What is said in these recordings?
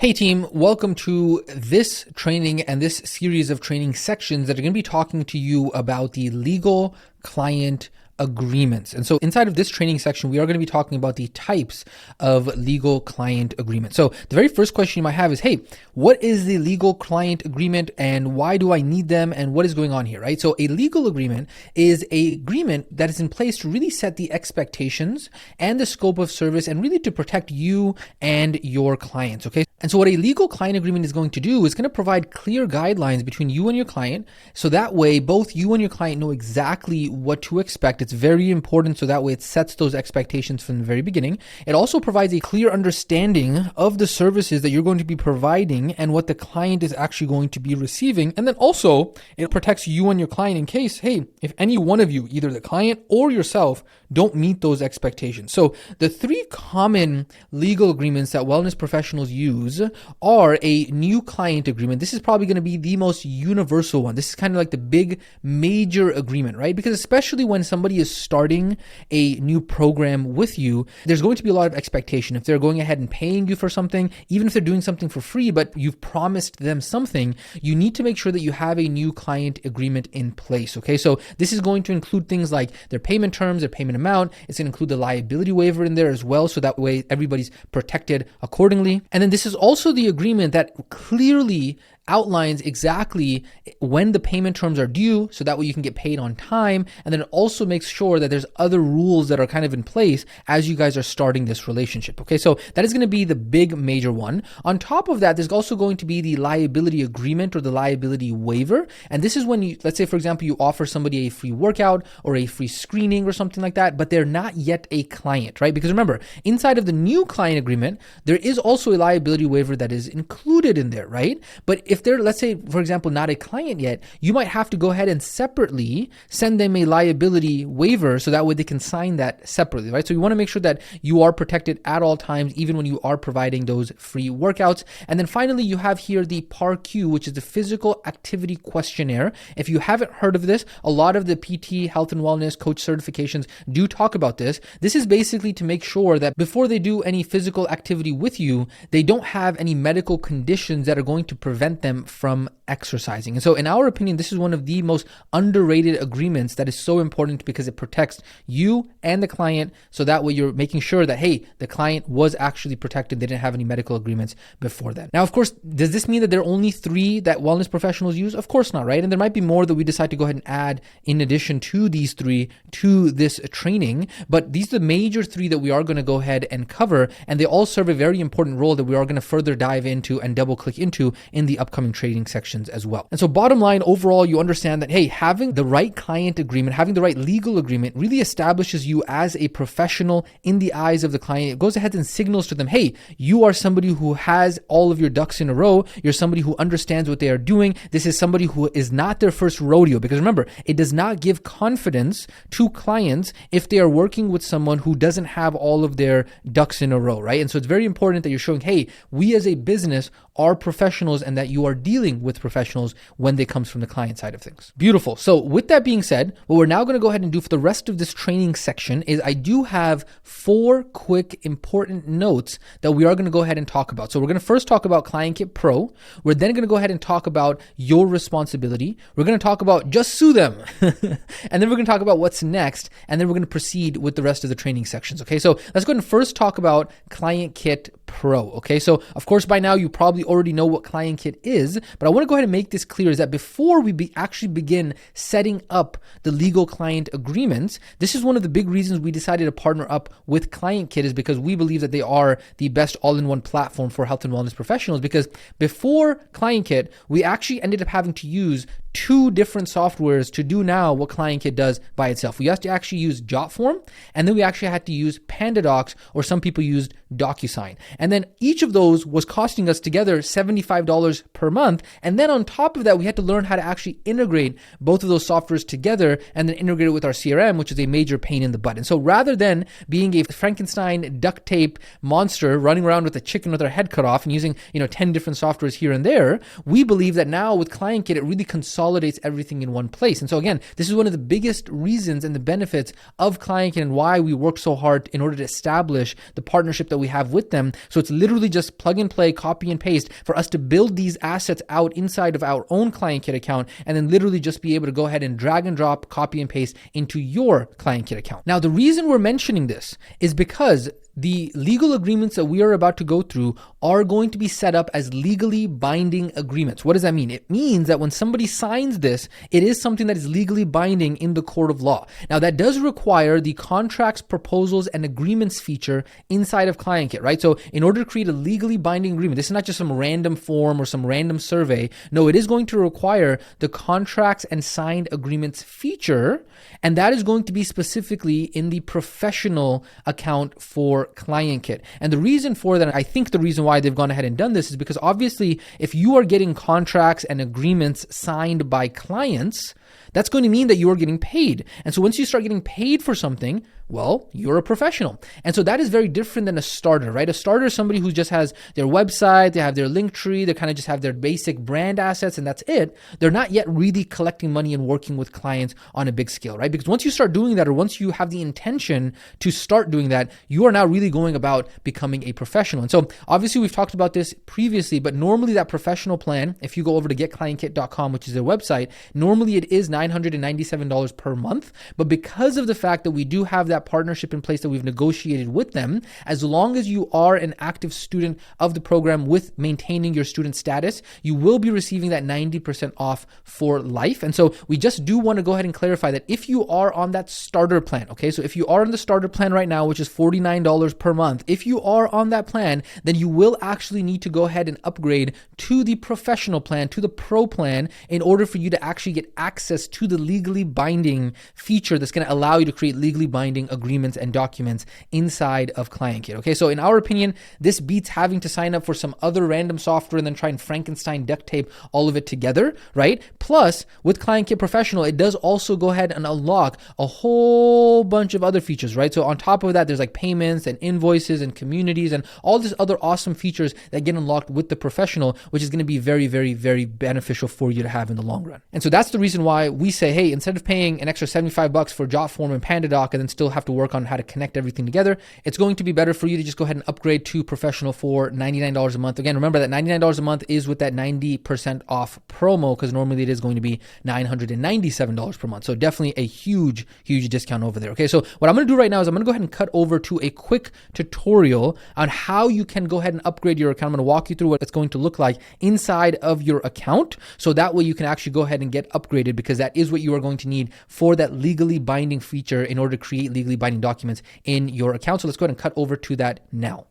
Hey team, welcome to this training and this series of training sections that are going to be talking to you about the legal client agreements. And so inside of this training section, we are going to be talking about the types of legal client agreements. So the very first question you might have is, hey, what is the legal client agreement and why do I need them and what is going on here, right? So a legal agreement is an agreement that is in place to really set the expectations and the scope of service and really to protect you and your clients, okay? And so what a legal client agreement is going to do is going to provide clear guidelines between you and your client. So that way, both you and your client know exactly what to expect. It's very important. So that way it sets those expectations from the very beginning. It also provides a clear understanding of the services that you're going to be providing and what the client is actually going to be receiving. And then also it protects you and your client in case, hey, if any one of you, either the client or yourself, don't meet those expectations. So the three common legal agreements that wellness professionals use are a new client agreement. This is probably going to be the most universal one. This is kind of like the big major agreement, right? Because especially when somebody is starting a new program with you, there's going to be a lot of expectation. If they're going ahead and paying you for something, even if they're doing something for free, but you've promised them something, you need to make sure that you have a new client agreement in place. Okay. So this is going to include things like their payment terms, their payment amount. It's going to include the liability waiver in there as well. So that way everybody's protected accordingly. And then this is also the agreement that clearly outlines exactly when the payment terms are due, so that way you can get paid on time. And then it also makes sure that there's other rules that are kind of in place as you guys are starting this relationship. Okay, so that is going to be the big major one. On top of that, there's also going to be the liability agreement or the liability waiver. And this is when you, let's say, for example, you offer somebody a free workout or a free screening or something like that, but they're not yet a client, right? Because remember, inside of the new client agreement, there is also a liability waiver that is included in there, right? But if they're, let's say, for example, not a client yet, you might have to go ahead and separately send them a liability waiver so that way they can sign that separately, right? So you want to make sure that you are protected at all times, even when you are providing those free workouts. And then finally, you have here the PAR-Q, which is the Physical Activity Questionnaire. If you haven't heard of this, a lot of the PT, health and wellness coach certifications do talk about this. This is basically to make sure that before they do any physical activity with you, they don't have any medical conditions that are going to prevent them from exercising. And so in our opinion, this is one of the most underrated agreements that is so important because it protects you and the client. So that way you're making sure that, hey, the client was actually protected. They didn't have any medical agreements before that. Now, of course, does this mean that there are only three that wellness professionals use? Of course not, right? And there might be more that we decide to go ahead and add in addition to these three to this training. But these are the major three that we are going to go ahead and cover. And they all serve a very important role that we are going to further dive into and double click into in the upcoming training sections as well. And so bottom line, overall, you understand that, hey, having the right client agreement, having the right legal agreement really establishes you as a professional in the eyes of the client. It goes ahead and signals to them, hey, you are somebody who has all of your ducks in a row. You're somebody who understands what they are doing. This is somebody who is not their first rodeo, because remember, it does not give confidence to clients if they are working with someone who doesn't have all of their ducks in a row, right? And so it's very important that you're showing, hey, we as a business are professionals and that you are dealing with professionals when they comes from the client side of things. Beautiful. So with that being said, what we're now going to go ahead and do for the rest of this training section is I do have 4 quick important notes that we are going to go ahead and talk about. So we're going to first talk about ClientKit Pro. We're then going to go ahead and talk about your responsibility. We're going to talk about just sue them. And then we're going to talk about what's next. And then we're going to proceed with the rest of the training sections. Okay. So let's go ahead and first talk about ClientKit Pro. Okay. So of course, by now you probably already know what ClientKit is, but I want to go ahead and make this clear is that before we actually begin setting up the legal client agreements, this is one of the big reasons we decided to partner up with ClientKit is because we believe that they are the best all-in-one platform for health and wellness professionals. Because before ClientKit, we actually ended up having to use 2 different softwares to do now what ClientKit does by itself. We have to actually use Jotform, and then we actually had to use PandaDocs, or some people used DocuSign. And then each of those was costing us together $75 per month. And then on top of that, we had to learn how to actually integrate both of those softwares together and then integrate it with our CRM, which is a major pain in the butt. And so rather than being a Frankenstein duct tape monster running around with a chicken with our head cut off and using 10 different softwares here and there, we believe that now with ClientKit, it really consolidates consolidates everything in one place. And so again, this is one of the biggest reasons and the benefits of ClientKit and why we work so hard in order to establish the partnership that we have with them. So it's literally just plug and play, copy and paste for us to build these assets out inside of our own ClientKit account, and then literally just be able to go ahead and drag and drop, copy and paste into your ClientKit account. Now, the reason we're mentioning this is because the legal agreements that we are about to go through are going to be set up as legally binding agreements. What does that mean? It means that when somebody signs this, it is something that is legally binding in the court of law. Now, that does require the contracts, proposals, and agreements feature inside of ClientKit, right? So in order to create a legally binding agreement, this is not just some random form or some random survey. No, it is going to require the contracts and signed agreements feature, and that is going to be specifically in the professional account for ClientKit. And the reason for that, I think the reason why they've gone ahead and done this is because obviously if you are getting contracts and agreements signed by clients, that's going to mean that you are getting paid. And so once you start getting paid for something, well, you're a professional. And so that is very different than a starter, right? A starter is somebody who just has their website, they have their link tree, they kind of just have their basic brand assets, and that's it. They're not yet really collecting money and working with clients on a big scale, right? Because once you start doing that, or once you have the intention to start doing that, you are now really going about becoming a professional. And so obviously we've talked about this previously, but normally that professional plan, if you go over to getclientkit.com, which is their website, normally it is $997 per month. But because of the fact that we do have that partnership in place that we've negotiated with them, as long as you are an active student of the program with maintaining your student status, you will be receiving that 90% off for life. And so we just do want to go ahead and clarify that if you are on that starter plan, okay, so if you are on the starter plan right now, which is $49 per month, if you are on that plan, then you will actually need to go ahead and upgrade to the professional plan, to the pro plan, in order for you to actually get access to the legally binding feature that's going to allow you to create legally binding agreements and documents inside of ClientKit. Okay, so in our opinion, this beats having to sign up for some other random software and then try and Frankenstein duct tape all of it together, right? Plus, with ClientKit Professional, it does also go ahead and unlock a whole bunch of other features, right? So on top of that, there's like payments and invoices and communities and all these other awesome features that get unlocked with the Professional, which is going to be very, very, very beneficial for you to have in the long run. And so that's the reason why we say, hey, instead of paying an extra $75 for JotForm and PandaDoc and then still have to work on how to connect everything together, it's going to be better for you to just go ahead and upgrade to Professional for $99 a month. Again, remember that $99 a month is with that 90% off promo, because normally it is going to be $997 per month. So definitely a huge, huge discount over there. Okay, so what I'm going to do right now is I'm going to go ahead and cut over to a quick tutorial on how you can go ahead and upgrade your account. I'm going to walk you through what it's going to look like inside of your account, so that way you can actually go ahead and get upgraded, because that is what you are going to need for that legally binding feature in order to create legally binding documents in your account. So let's go ahead and cut over to that now.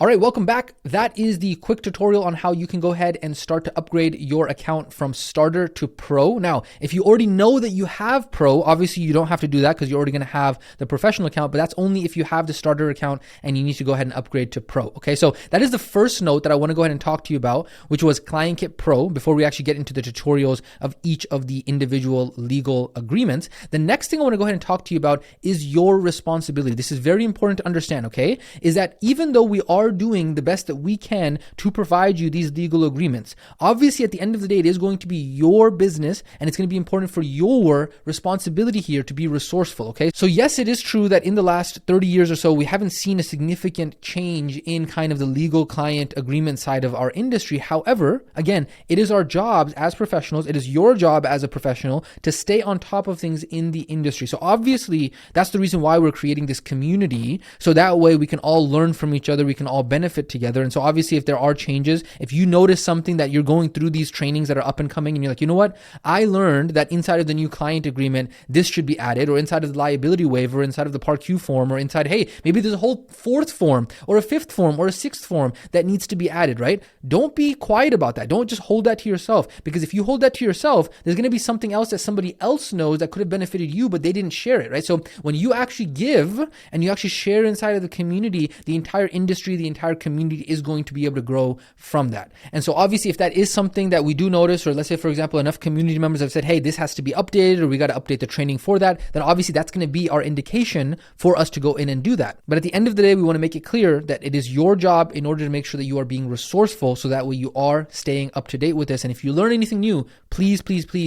All right, welcome back. That is the quick tutorial on how you can go ahead and start to upgrade your account from starter to pro. Now, if you already know that you have pro, obviously you don't have to do that because you're already going to have the professional account, but that's only if you have the starter account and you need to go ahead and upgrade to pro. Okay, so that is the first note that I want to go ahead and talk to you about, which was ClientKit Pro, before we actually get into the tutorials of each of the individual legal agreements. The next thing I want to go ahead and talk to you about is your responsibility. This is very important to understand, okay, is that even though we are doing the best that we can to provide you these legal agreements, obviously at the end of the day, it is going to be your business and it's going to be important for your responsibility here to be resourceful, okay? So yes, it is true that in the last 30 years or so, we haven't seen a significant change in kind of the legal client agreement side of our industry. However, again, it is our jobs as professionals, it is your job as a professional to stay on top of things in the industry. So obviously, that's the reason why we're creating this community, so that way we can all learn from each other, we can all benefit together. And so obviously if there are changes, if you notice something that you're going through these trainings that are up and coming and you're like, you know what, I learned that inside of the new client agreement, this should be added, or inside of the liability waiver, inside of the Part Q form, or inside, hey, maybe there's a whole fourth form or a fifth form or a sixth form that needs to be added, right? Don't be quiet about that. Don't just hold that to yourself, because if you hold that to yourself, there's going to be something else that somebody else knows that could have benefited you, but they didn't share it, right? So when you actually give and you actually share inside of the community, the entire industry, the the entire community is going to be able to grow from that. And so obviously if that is something that we do notice, or let's say for example, enough community members have said, hey, this has to be updated, or we got to update the training for that, then obviously that's going to be our indication for us to go in and do that. But at the end of the day, we want to make it clear that it is your job in order to make sure that you are being resourceful, so that way you are staying up to date with this. And if you learn anything new, please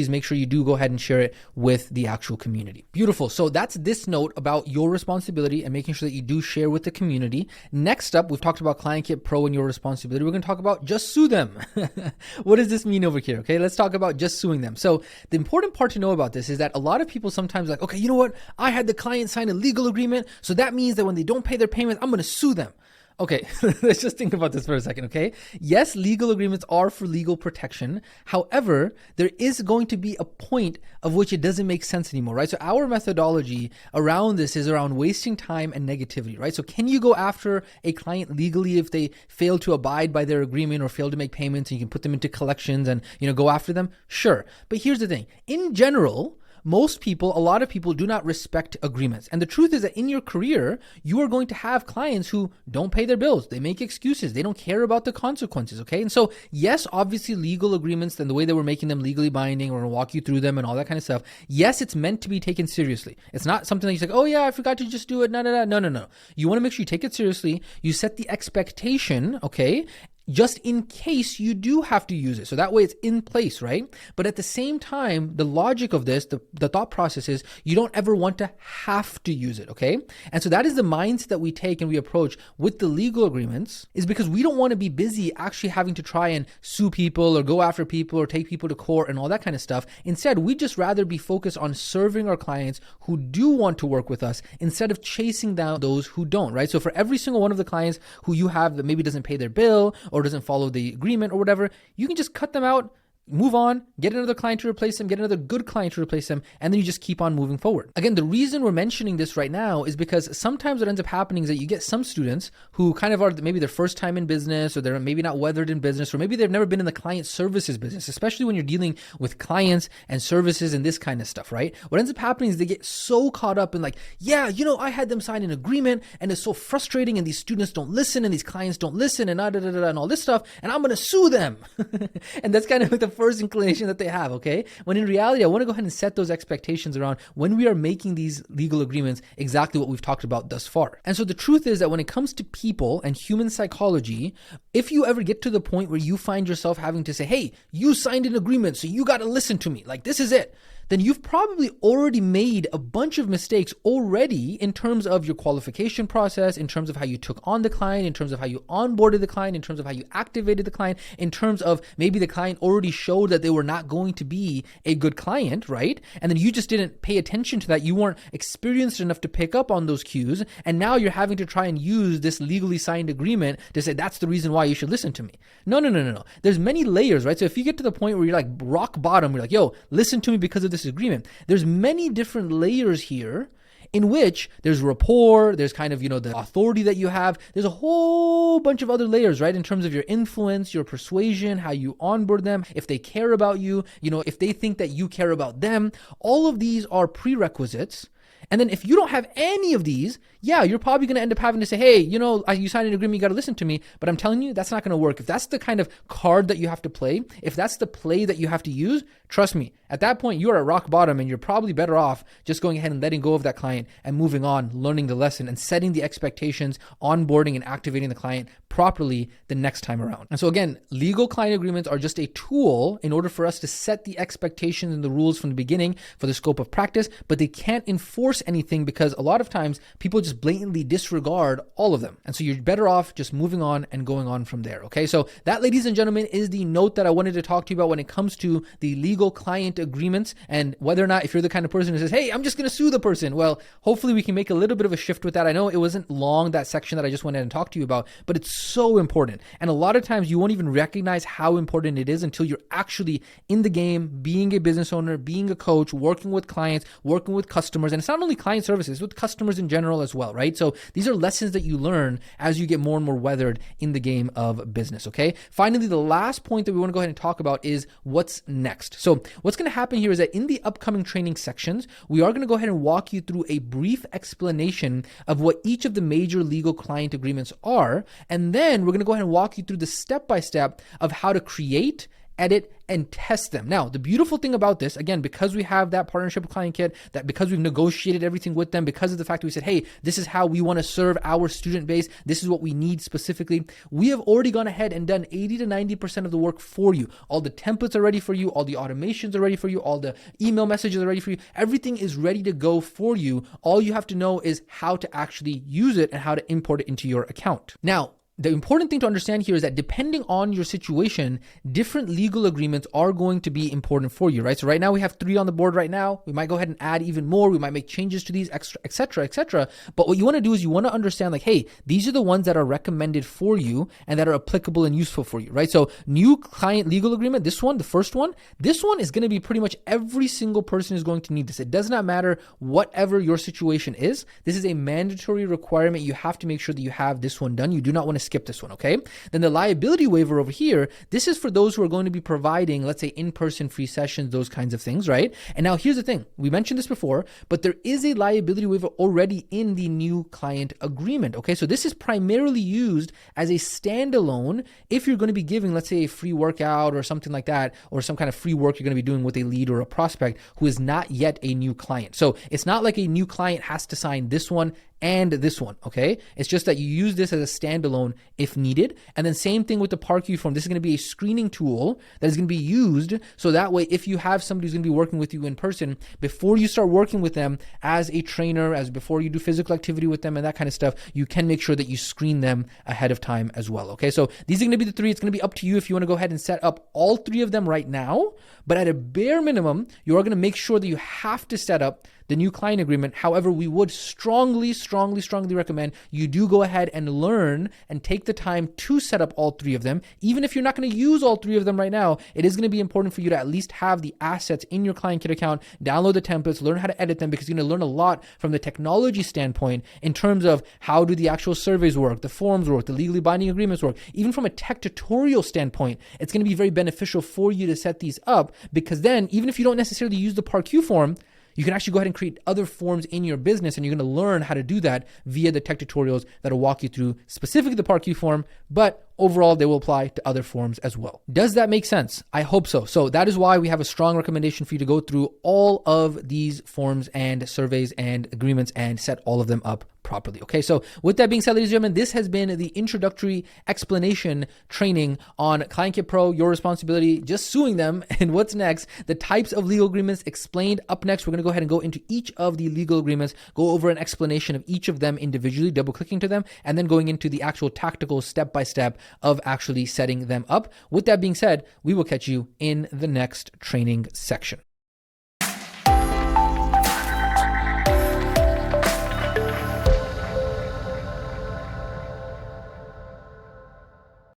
make sure you do go ahead and share it with the actual community. Beautiful. So that's this note about your responsibility and making sure that you do share with the community. Next up, we've talked about ClientKit Pro and your responsibility. We're going to talk about just sue them. What does this mean over here? Okay, let's talk about just suing them. So the important part to know about this is that a lot of people sometimes like, okay, you know what? I had the client sign a legal agreement, so that means that when they don't pay their payments, I'm going to sue them. Okay, let's just think about this for a second, okay? Yes, legal agreements are for legal protection. However, there is going to be a point of which it doesn't make sense anymore, right? So our methodology around this is around wasting time and negativity, right? So can you go after a client legally if they fail to abide by their agreement or fail to make payments, and you can put them into collections and, go after them? Sure. But here's the thing. In general, a lot of people do not respect agreements. And the truth is that in your career, you are going to have clients who don't pay their bills. They make excuses. They don't care about the consequences, okay? And so, yes, obviously legal agreements and the way that we're making them legally binding, we're going to walk you through them and all that kind of stuff. Yes, it's meant to be taken seriously. It's not something that you say, oh yeah, I forgot to just do it. No. You want to make sure you take it seriously. You set the expectation, okay? Just in case you do have to use it. So that way it's in place, right? But at the same time, the logic of this, the thought process is you don't ever want to have to use it, okay? And so that is the mindset that we take and we approach with the legal agreements, is because we don't want to be busy actually having to try and sue people or go after people or take people to court and all that kind of stuff. Instead, we'd just rather be focused on serving our clients who do want to work with us instead of chasing down those who don't, right? So for every single one of the clients who you have that maybe doesn't pay their bill or doesn't follow the agreement or whatever, you can just cut them out, move on, get another client to replace them, get another good client to replace them, and then you just keep on moving forward. Again, the reason we're mentioning this right now is because sometimes what ends up happening is that you get some students who kind of are maybe their first time in business, or they're maybe not weathered in business, or maybe they've never been in the client services business, especially when you're dealing with clients and services and this kind of stuff, right? What ends up happening is they get so caught up in like, yeah, I had them sign an agreement and it's so frustrating and these students don't listen and these clients don't listen and and all this stuff, and I'm going to sue them. And that's kind of like the first inclination that they have, okay? When in reality, I want to go ahead and set those expectations around when we are making these legal agreements exactly what we've talked about thus far. And so the truth is that when it comes to people and human psychology, if you ever get to the point where you find yourself having to say, hey, you signed an agreement, so you got to listen to me, like this is it, then you've probably already made a bunch of mistakes already in terms of your qualification process, in terms of how you took on the client, in terms of how you onboarded the client, in terms of how you activated the client, in terms of maybe the client already showed that they were not going to be a good client, right? And then you just didn't pay attention to that. You weren't experienced enough to pick up on those cues. And now you're having to try and use this legally signed agreement to say, that's the reason why you should listen to me. No. There's many layers, right? So if you get to the point where you're like rock bottom, you're like, yo, listen to me because of this agreement. There's many different layers here in which there's rapport, there's kind of, the authority that you have. There's a whole bunch of other layers, right? In terms of your influence, your persuasion, how you onboard them, if they care about you, if they think that you care about them. All of these are prerequisites. And then if you don't have any of these, yeah, you're probably going to end up having to say, hey, you signed an agreement, you got to listen to me. But I'm telling you, that's not going to work. If that's the kind of card that you have to play, if that's the play that you have to use, trust me, at that point, you are at rock bottom and you're probably better off just going ahead and letting go of that client and moving on, learning the lesson and setting the expectations, onboarding and activating the client properly the next time around. And so again, legal client agreements are just a tool in order for us to set the expectations and the rules from the beginning for the scope of practice, but they can't enforce anything because a lot of times people just blatantly disregard all of them. And so you're better off just moving on and going on from there. Okay. So that, ladies and gentlemen, is the note that I wanted to talk to you about when it comes to the legal client agreements and whether or not, if you're the kind of person who says, hey, I'm just going to sue the person. Well, hopefully we can make a little bit of a shift with that. I know it wasn't long, that section that I just went in and talked to you about, but it's so important. And a lot of times you won't even recognize how important it is until you're actually in the game, being a business owner, being a coach, working with clients, working with customers. And it's not only only client services, with customers in general as well, right? So these are lessons that you learn as you get more and more weathered in the game of business, okay? Finally, the last point that we want to go ahead and talk about is what's next. So what's going to happen here is that in the upcoming training sections, we are going to go ahead and walk you through a brief explanation of what each of the major legal client agreements are. And then we're going to go ahead and walk you through the step-by-step of how to create, edit, and test them. Now, the beautiful thing about this, again, because we have that partnership with ClientKit, that because we've negotiated everything with them, because of the fact that we said, hey, this is how we want to serve our student base, this is what we need specifically, we have already gone ahead and done 80 to 90% of the work for you. All the templates are ready for you, all the automations are ready for you, all the email messages are ready for you, everything is ready to go for you. All you have to know is how to actually use it and how to import it into your account. Now, the important thing to understand here is that depending on your situation, different legal agreements are going to be important for you, right? So right now we have 3 on the board right now. We might go ahead and add even more. We might make changes to these, extra, et cetera, et cetera. But what you want to do is you want to understand like, hey, these are the ones that are recommended for you and that are applicable and useful for you, right? So new client legal agreement, this one, the first one, this one is going to be pretty much every single person is going to need this. It does not matter whatever your situation is. This is a mandatory requirement. You have to make sure that you have this one done. You do not want to skip this one, okay? Then the liability waiver over here, this is for those who are going to be providing, let's say, in-person free sessions, those kinds of things, right? And now here's the thing. We mentioned this before, but there is a liability waiver already in the new client agreement, okay? So this is primarily used as a standalone if you're going to be giving, let's say, a free workout or something like that, or some kind of free work you're going to be doing with a lead or a prospect who is not yet a new client. So it's not like a new client has to sign this one and this one, okay? It's just that you use this as a standalone if needed. And then same thing with the ParkU form. This is going to be a screening tool that is going to be used so that way if you have somebody who's going to be working with you in person, before you start working with them as a trainer, as before you do physical activity with them and that kind of stuff, you can make sure that you screen them ahead of time as well, okay? So these are going to be the 3. It's going to be up to you if you want to go ahead and set up all 3 of them right now. But at a bare minimum, you are going to make sure that you have to set up the new client agreement. However, we would strongly recommend you do go ahead and learn and take the time to set up all 3 of them. Even if you're not going to use all 3 of them right now, it is going to be important for you to at least have the assets in your ClientKit account, download the templates, learn how to edit them, because you're going to learn a lot from the technology standpoint in terms of how do the actual surveys work, the forms work, the legally binding agreements work. Even from a tech tutorial standpoint, it's going to be very beneficial for you to set these up, because then even if you don't necessarily use the ParkU form, you can actually go ahead and create other forms in your business, and you're going to learn how to do that via the tech tutorials that will walk you through specifically the ParkU form, but overall they will apply to other forms as well. Does that make sense? I hope so. So that is why we have a strong recommendation for you to go through all of these forms and surveys and agreements and set all of them up properly. Okay, so with that being said, ladies and gentlemen, this has been the introductory explanation training on ClientKit Pro, your responsibility, just suing them, and what's next, the types of legal agreements explained. Up next, we're going to go ahead and go into each of the legal agreements, go over an explanation of each of them individually, double clicking to them, and then going into the actual tactical step-by-step of actually setting them up. With that being said, we will catch you in the next training section.